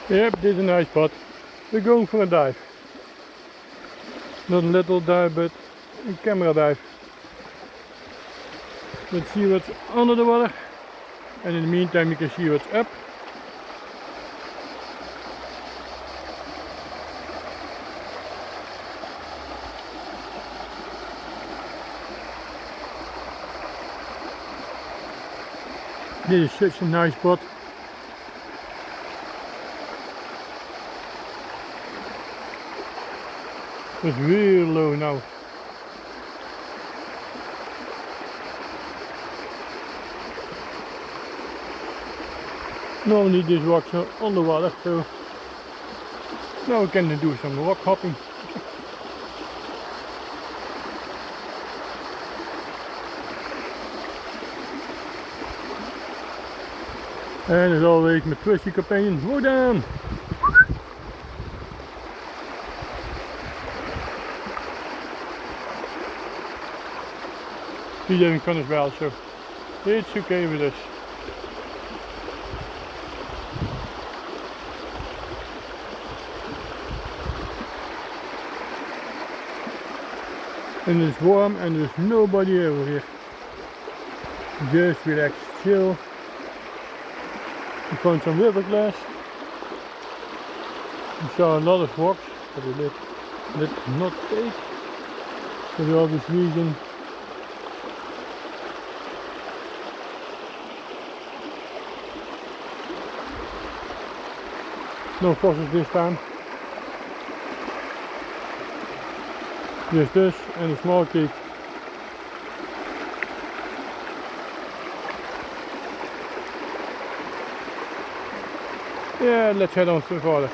Yep, this is a nice spot. We're going for a dive. Not a little dive, but a camera dive. Let's see what's under the water. And in the meantime you can see what's up. This is such a nice spot. It's real low now. Normally these rocks are underwater, so now we can do some rock hopping. And as always, my trusty companion, Wodan! He's having fun as well, so it's okay with us. And it's warm and there's nobody over here. Just relax, chill. We found some river glass. We saw a lot of rocks, but we did not take for the obvious reason. No fossils this time. Just this and a small cake. Yeah, let's head on to the water.